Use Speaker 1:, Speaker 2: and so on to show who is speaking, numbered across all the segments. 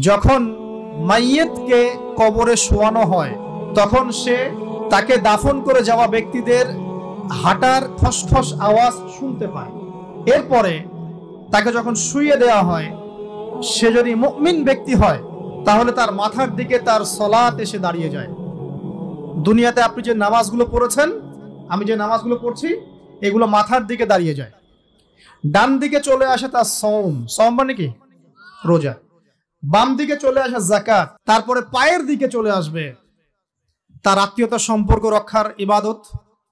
Speaker 1: যখন মাইয়েতকে কবরে শোয়ানো হয় তখন সে তাকে দাফন করে যাওয়া ব্যক্তিদের হাঁটার খসখস আওয়াজ শুনতে পায়। এরপরে তাকে যখন শুইয়ে দেওয়া হয়, সে যদি মুমিন ব্যক্তি হয় তাহলে তার মাথার দিকে তার সালাত এসে দাঁড়িয়ে যায়। দুনিয়াতে আপনি যে নামাজগুলো পড়েছেন, আমি যে নামাজগুলো পড়ছি, এগুলো মাথার দিকে দাঁড়িয়ে যায়। ডান দিকে চলে আসে তার সওম মানে কি? রোজা। বাম দিকে চলে আসে যাকাত। তারপরে পায়ের দিকে চলে আসবে তার আত্মীয়তার সম্পর্ক রক্ষার ইবাদত,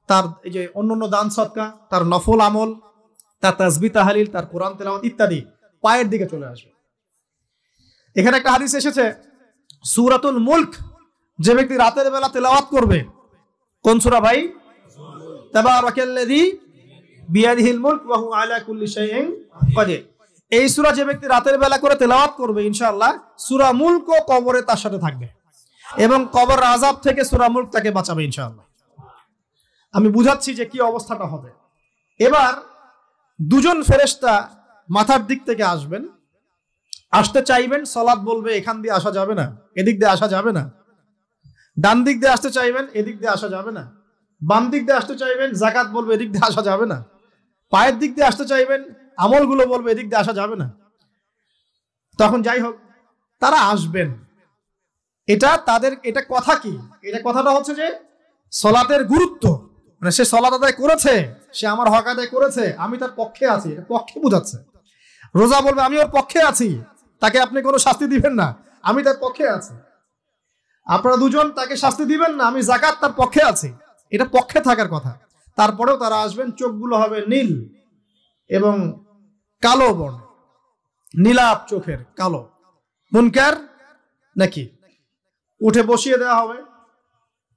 Speaker 1: তার এই যে অন্যান্য দান সদকা, তার নফল আমল, তার তাসবিহ তাহলিল, তার কোরআন তেলাওয়াত ইত্যাদি পায়ের দিকে চলে আসবে। এখানে একটা হাদিস এসেছে, সূরাতুল মুলক যে ব্যক্তি রাতের বেলা তেলাওয়াত করবে, কোন সূরা ভাই? তাবারাকাল্লাযী বিয়াদিহিল মুলক ওয়া হুয়া আলা কুল্লি শাইইন কাদির। এই সূরা যে ব্যক্তি রাতের বেলা করে তেলাওয়াত করবে, ইনশাআল্লাহ সূরা মুলক কবরে তার সাথে থাকবে এবং কবর আযাব থেকে সূরা মুলক তাকে বাঁচাবে ইনশাআল্লাহ। আমি বুঝাচ্ছি যে কি অবস্থাটা হবে। এবার দুজন ফেরেশতা মাথার দিক থেকে আসবেন, আসতে চাইবেন, সালাত বলবে এখান দিয়ে আসা যাবে না, এদিক দিয়ে আসা যাবে না। ডান দিক দিয়ে আসতে চাইবেন, এদিক দিয়ে আসা যাবে না। বাম দিক দিয়ে আসতে চাইবেন, যাকাত বলবে এদিক দিয়ে আসা যাবে না। পায়ের দিক দিয়ে আসতে চাইবেন, আমলগুলো বলবে এদিক দিয়ে আসা যাবে না। তখন যাই হোক, তারা আসবেন। এটা কথা কি? এটা কথাটা হচ্ছে যে সালাতের গুরুত্ব, মানে সে সালাত আদায় করেছে, সে আমার হক আদায় করেছে, আমি তার পক্ষে আছি, এটা পক্ষে বোঝাচ্ছে। রোজা বলবে আমি ওর পক্ষে আছি, তাকে আপনি কোনো শাস্তি দিবেন না, আমি তার পক্ষে আছি। আপনারা দুজন তাকে শাস্তি দিবেন না, আমি যাকাত তার পক্ষে আছি, এটা পক্ষে থাকার কথা। তারপরেও তারা আসবেন, চোখগুলো হবে নীল এবং কালো বর্ণ, নীলাপ চোখের কালো। মুনকার নাকি? উঠে বসিয়ে দেওয়া হবে।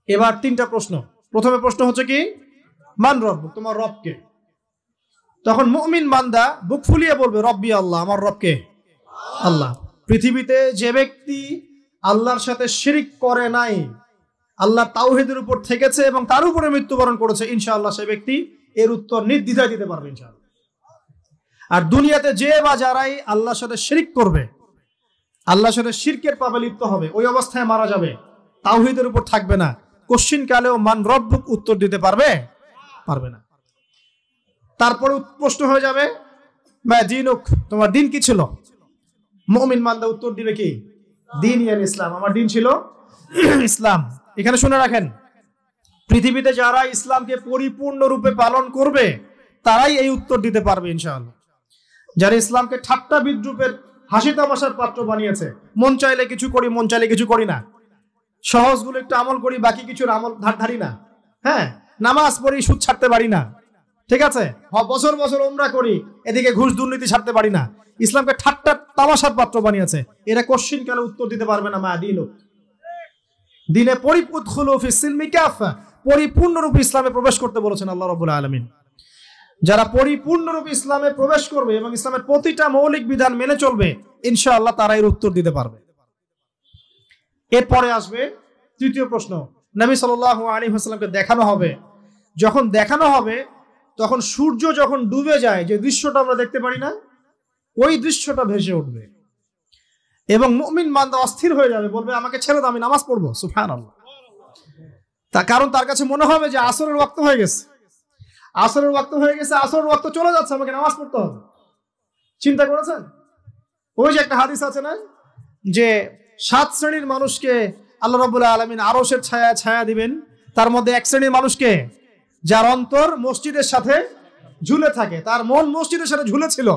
Speaker 1: এবার তিনটা প্রশ্ন। প্রথমে প্রশ্ন হচ্ছে কি? মান রব্বুক, তোমার রব কে? তখন মুমিন বান্দা বুক ফুলিয়ে বলবে রব্বি আল্লাহ, আমার রব কে? আল্লাহ। পৃথিবীতে যে ব্যক্তি আল্লাহর সাথে শিরিক করে নাই, আল্লাহ তাওহীদের উপর থেকেছে এবং তার উপরে মৃত্যুবরণ করেছে, ইনশাআল্লাহ সে ব্যক্তি এর উত্তর নির্দ্বিধায় দিতে পারবে ইনশাআল্লাহ। আর দুনিয়াতে যে বা যারাই আল্লাহর সাথে শিরিক করবে, আল্লাহর সাথে শিরকের পাপে লিপ্ত হবে, ওই অবস্থায় মারা যাবে, তাওহীদের উপর থাকবে না, কোশ্চিন কালেও মান রব্বুক উত্তর দিতে পারবে না। তারপরে প্রশ্ন হয়ে যাবে মা দীনুক, তোমার দিন কি ছিল? মুমিন বান্দা উত্তর দিবে কি? দিন ইয়াল ইসলাম, আমার দিন ছিল ইসলাম। এখানে শুনে রাখেন, পৃথিবীতে যারা ইসলামকে পরিপূর্ণরূপে পালন করবে তারাই এই উত্তর দিতে পারবে ইনশাআল্লাহ। যারা ইসলামকে ঠাট্টা বিদ্রুপের হাসি তামাশার পাত্র বানিয়েছে, মন চাইলে কিছু করি, মন চাইলে কিছু করি না, সহজগুলো একটু আমল করি, বাকি কিছুর আমল ধারি না, হ্যাঁ, নামাজ পড়ি, সুদ ছাড়তে পারি না, ঠিক আছে, বছর বছর উমরা করি, এদিকে ঘুষ দুর্নীতি ছাড়তে পারি না, ইসলামকে ঠাট্টা তামাশার পাত্র বানিয়েছে, এরা কোশ্চিন কালে উত্তর দিতে পারবে না মা দিনুক, দিনে পরিপূর্ণরূপে ইসলামে প্রবেশ করতে বলেছেন আল্লাহ রাব্বুল আলামিন। যারা পরিপূর্ণরূপে ইসলামে প্রবেশ করবে এবং ইসলামের প্রতিটা মৌলিক বিধান মেনে চলবে, ইনশাআল্লাহ তারা এর উত্তর দিতে পারবে। এরপরে আসবে তৃতীয় প্রশ্ন। নবী সাল্লাল্লাহু আলাইহি ওয়াসাল্লামকে দেখানো হবে। যখন দেখানো হবে তখন সূর্য যখন ডুবে যায়, যে দৃশ্যটা আমরা দেখতে পারি না, ওই দৃশ্যটা ভেসে উঠবে এবং মুমিন বান্দা অস্থির হয়ে যাবে, বলবে আমাকে ছেড়ে দাও, আমি নামাজ পড়বো। সুবহানাল্লাহ। তার কারণ তার কাছে মনে হবে যে আসরের ওয়াক্ত হয়ে গেছে, আসরের ওয়াক্ত চলে যাচ্ছে, আমাকে নামাজ পড়তে হবে। চিন্তা করেছেন? ওই যে একটা হাদিস আছে না, যে 7 শ্রেণীর মানুষকে আল্লাহ রাব্বুল আলামিন আরশের ছায়া দিবেন, তার মধ্যে এক শ্রেণীর মানুষকে যার অন্তর মসজিদের সাথে ঝুলে থাকে, তার মন মসজিদের সাথে ঝুলে ছিল,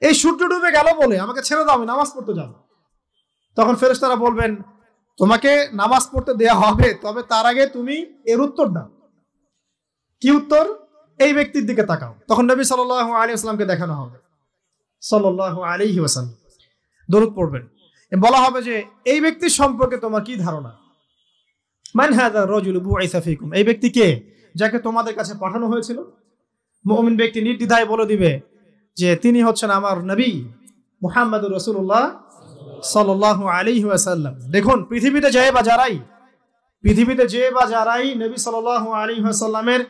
Speaker 1: এই সূর্য ডুবে গেল বলে আমাকে ছেড়ে দাও, আমি নামাজ পড়তে যাব। তখন ফেরেশতারা বলবেন তোমাকে নামাজ পড়তে দেয়া হবে, তবে তার আগে তুমি এর উত্তর দাও। কি উত্তর? এই ব্যক্তির দিকে তাকাও। তখন নবী সাল্লাল্লাহু আলাইহি ওয়াসাল্লামকে দেখানো হবে, সাল্লাল্লাহু আলাইহি ওয়াসাল্লাম দরুদ পড়বেন। বলা হবে যে এই ব্যক্তির সম্পর্কে তোমার কি ধারণা? মান হাযা রাজুলু বুইসা ফীকুম, এই ব্যক্তি কে, যাকে তোমাদের কাছে পাঠানো হয়েছিল? মুমিন ব্যক্তি নির্দ্বিধায় বলে দিবে যে তিনি হচ্ছেন আমার নবী মুহাম্মদুর রাসূলুল্লাহ সাল্লাল্লাহু আলাইহি ওয়াসাল্লাম। দেখুন, পৃথিবীতে যে বা যারাই নবী সাল্লাল্লাহু আলাইহি ওয়াসাল্লামের